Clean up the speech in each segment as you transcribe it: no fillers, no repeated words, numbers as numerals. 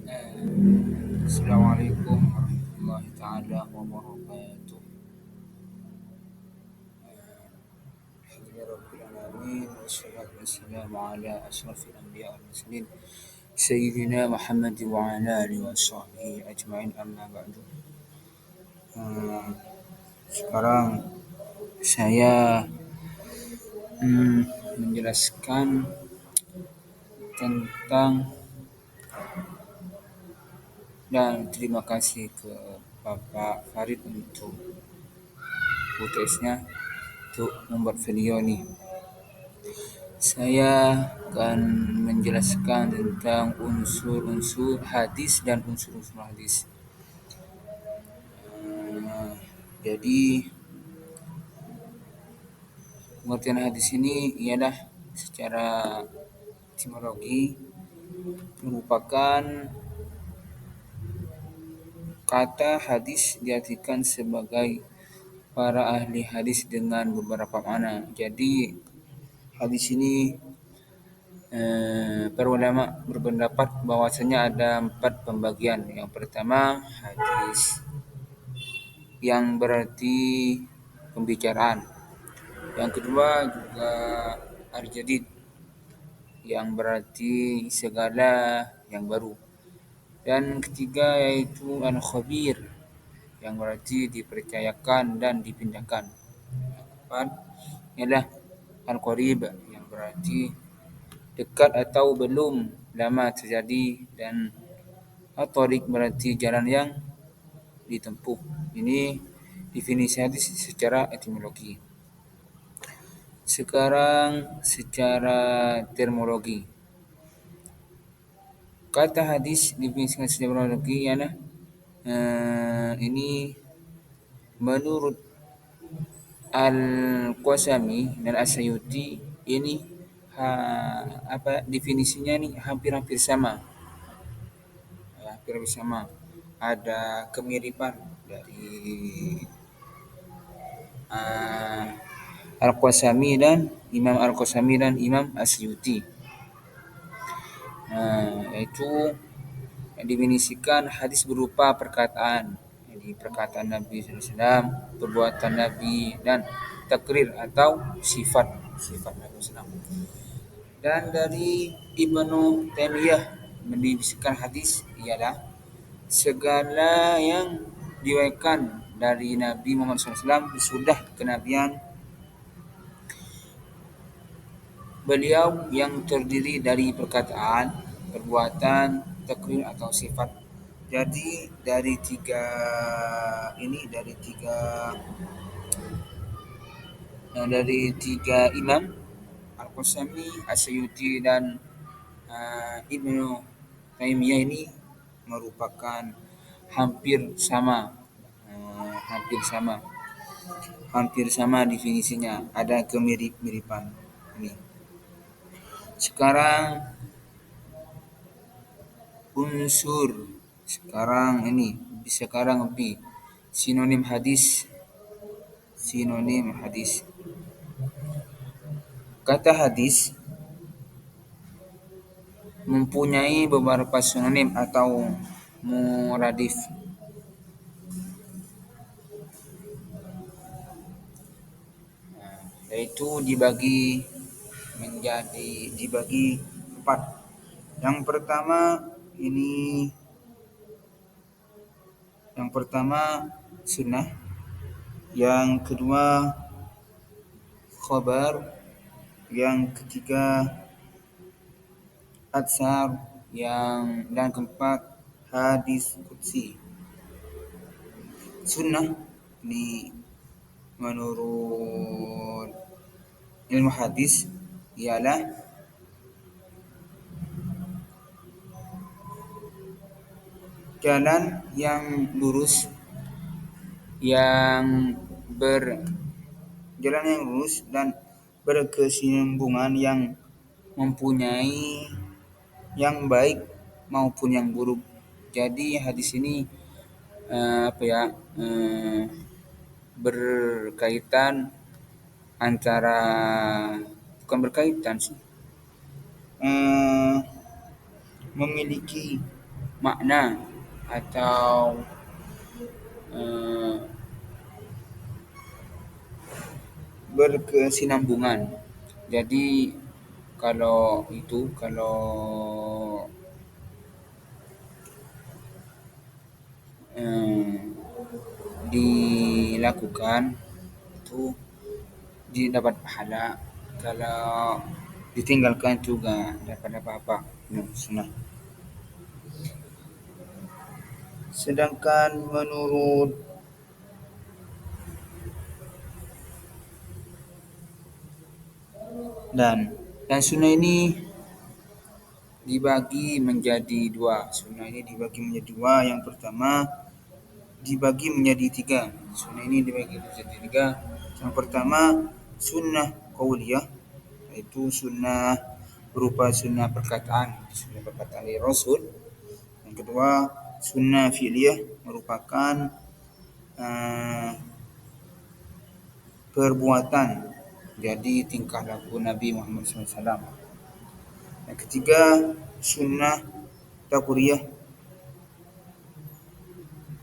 Assalamualaikum warahmatullahi taala wabarakatuh. Alhamdulillahirabbil alamin wassalatu wassalamu ala asyrafil anbiya wal mursalin sayyidina Muhammad wa ala alihi washabbihi ajmain amma ba'du. Eh, Sekarang saya menjelaskan tentang dan terima kasih ke Bapak Farid untuk UTS-nya untuk membuat video ini. Saya akan menjelaskan tentang unsur-unsur hadis dan unsur-unsur hadis. Jadi pengertian hadis ini ialah secara etimologi merupakan kata hadis diartikan sebagai para ahli hadis dengan beberapa makna. Jadi hadis ini para ulama berpendapat bahwasanya ada 4 pembagian. Yang pertama hadis yang berarti pembicaraan. Yang kedua juga al-jadid yang berarti segala yang baru. Dan ketiga yaitu al-khabir yang berarti dipercayakan dan dipindahkan. Keempat ialah al-qarib yang berarti dekat atau belum lama terjadi, dan at-thariq berarti jalan yang ditempuh. Ini definisi hadis secara etimologi. Sekarang secara terminologi. Kata hadis definisikan secara terminologi ialah ini menurut Al-Qasami dan As-Sayuti ini definisinya ini hampir-hampir sama. Hampir sama. Ada kemiripan dari Al-Qasami dan Imam As-Suyuti. Yaitu definisikan hadis berupa perkataan. Jadi perkataan Nabi SAW, perbuatan Nabi, dan takrir atau sifat Nabi SAW. Dan dari Ibnu Taimiyah mendefinisikan hadis ialah segala yang diriwayatkan dari Nabi Muhammad SAW sudah kenabian beliau yang terdiri dari perkataan, perbuatan, takrir atau sifat. Jadi dari tiga imam Al-Qasami, As-Suyuti dan Ibnu Taimiyah ini merupakan hampir sama definisinya, ada kemirip-miripan ini. Sekarang lebih sinonim hadis. Kata hadis mempunyai beberapa sinonim atau muradif. Yaitu dibagi 4. Yang pertama sunnah, yang kedua khabar, yang ketiga atsar, dan keempat hadis qudsi. Sunnah ini menurut ilmu hadis ialah jalan yang lurus dan berkesinambungan yang mempunyai yang baik maupun yang buruk. Jadi hadis ini berkaitan antara bukan berkaitan sih, memiliki makna atau eh, berkesinambungan. Jadi kalau eh, dilakukan itu didapat pahala, kalau ditinggalkan juga dapat apa-apa. Sunnah. Sedangkan menurut dan sunnah ini dibagi menjadi dua. Sunnah ini dibagi menjadi dua. Yang pertama dibagi menjadi tiga. Sunnah ini dibagi menjadi tiga. Yang pertama sunnah qauliyah, yaitu sunnah berupa sunnah perkataan dari Rasul. Yang kedua sunnah fi'liyah, merupakan eh, perbuatan, jadi tingkah laku Nabi Muhammad SAW. Yang ketiga sunnah taqriyah,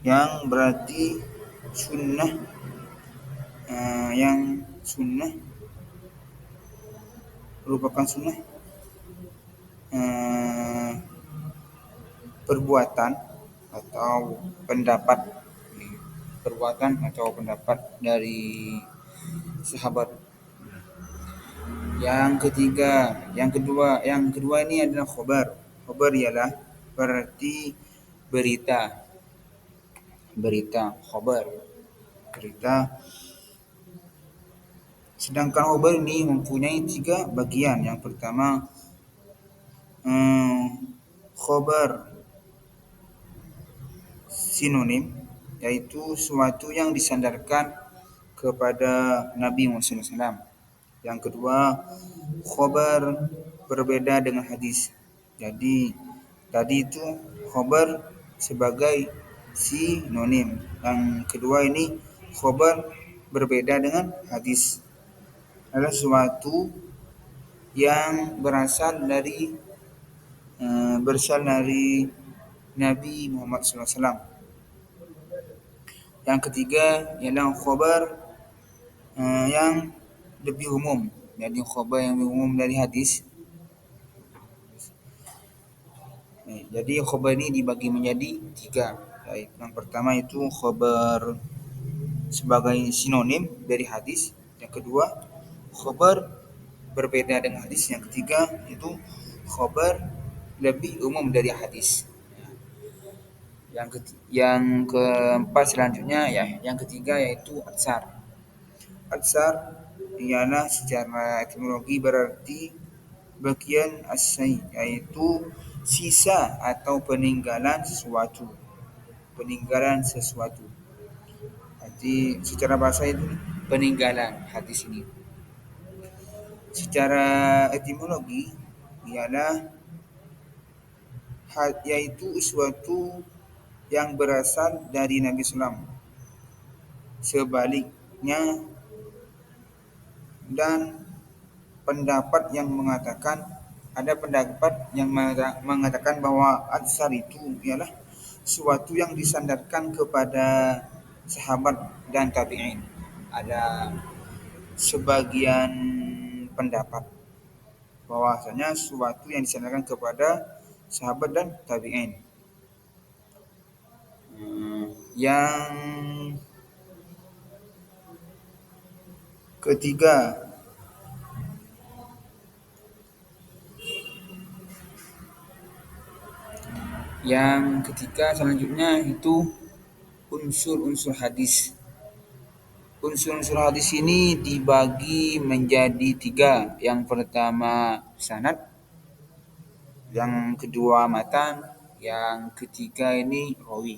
yang berarti sunnah yang sunnah merupakan sunnah eh, perbuatan atau pendapat dari sahabat. Yang kedua ini adalah khobar. Khobar ialah berarti berita khobar, berita. Sedangkan khobar ini mempunyai tiga bagian. Yang pertama khobar sinonim, yaitu suatu yang disandarkan kepada Nabi Muhammad SAW. Yang kedua khobar berbeda dengan hadis. Jadi tadi itu khobar sebagai sinonim. Yang kedua ini khobar berbeda dengan hadis, adalah suatu yang berasal dari Nabi Muhammad SAW. Yang ketiga ialah khobar yang lebih umum. Jadi khobar yang lebih umum dari hadis. Jadi khobar ini dibagi menjadi tiga. Yang pertama itu khobar sebagai sinonim dari hadis. Yang kedua khobar berbeda dengan hadis. Yang ketiga itu khobar lebih umum dari hadis. Yang keempat selanjutnya yang ketiga yaitu atsar. Atsar ialah secara etimologi berarti bagian asy, yaitu sisa atau peninggalan sesuatu. Jadi secara bahasa itu peninggalan hadis ini. Secara etimologi ialah yaitu suatu yang berasal dari Nabi SAW. Sebaliknya, dan ada pendapat yang mengatakan bahwa atsar itu ialah suatu yang disandarkan kepada sahabat dan tabi'in. Ada sebagian pendapat bahwasanya suatu yang disandarkan kepada sahabat dan tabi'in. Yang ketiga selanjutnya itu unsur-unsur hadis. Unsur-unsur hadis ini dibagi menjadi tiga. Yang pertama sanad, yang kedua matan, yang ketiga ini rawi.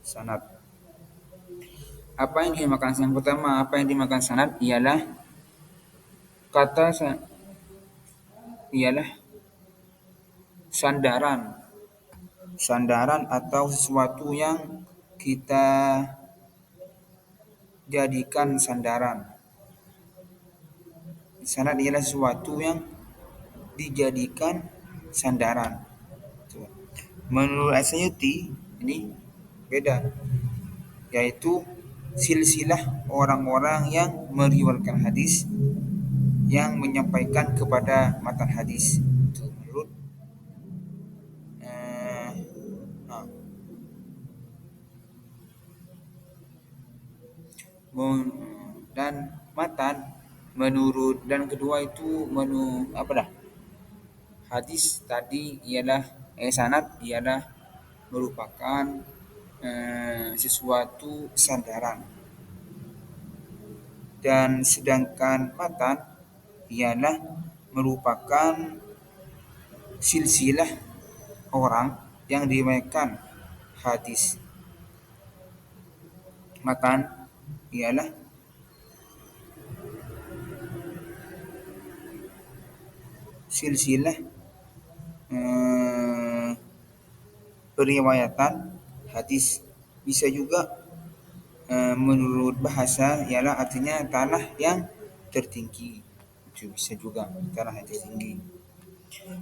Sanad. Yang pertama apa yang dimakan sanad ialah sandaran atau sesuatu yang kita jadikan sandaran. Sanad ialah sesuatu yang dijadikan sandaran. Menurut Asyuti ini beda, yaitu silsilah orang-orang yang meriwayatkan hadis yang menyampaikan kepada matan hadis. Itu menurut eh, ah, dan matan menurut, dan kedua itu apa dah, hadis tadi ialah sanad ialah merupakan sesuatu sandaran, dan sedangkan matan ialah merupakan silsilah orang yang diriwayatkan hadis. Matan ialah silsilah eh, periwayatan hadis. Bisa juga menurut bahasa ialah artinya tanah yang tertinggi. Itu bisa juga tanah yang tertinggi.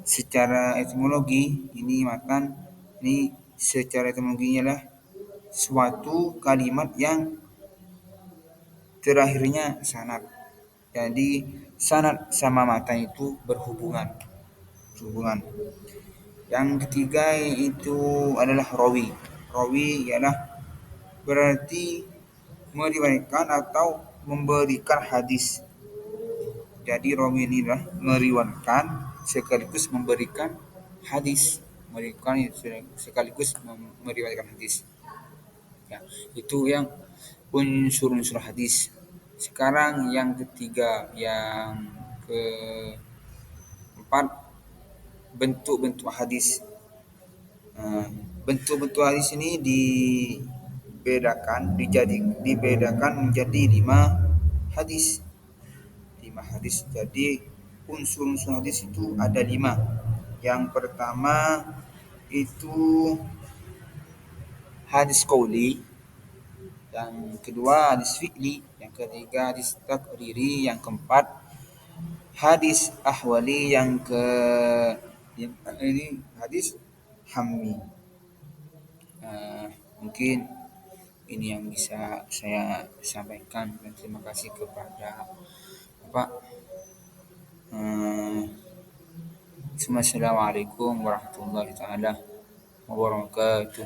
Secara etimologi ini makan ini secara etimologinya adalah suatu kalimat yang terakhirnya sanad. Jadi sanad sama matan itu berhubungan. Hubungan. Yang ketiga itu adalah rawi. Rawi ialah berarti meriwayatkan atau memberikan hadis. Jadi rawi ini adalah meriwayatkan sekaligus memberikan hadis. Meriwayatkan sekaligus meriwayatkan hadis. Ya, itu yang unsur-unsur hadis. Sekarang yang ketiga, yang keempat, bentuk-bentuk hadis. Bentuk-bentuk hadis ini dibedakan menjadi 5 hadis. 5 hadis. Jadi unsur-unsur hadis itu ada 5. Yang pertama itu hadis qauli, yang kedua hadis fi'li, yang ketiga hadis takriri, yang keempat hadis ahwali, yang ini hadis hammi. Mungkin ini yang bisa saya sampaikan, dan terima kasih kepada Bapak. Assalamualaikum warahmatullahi taala wabarakatuh.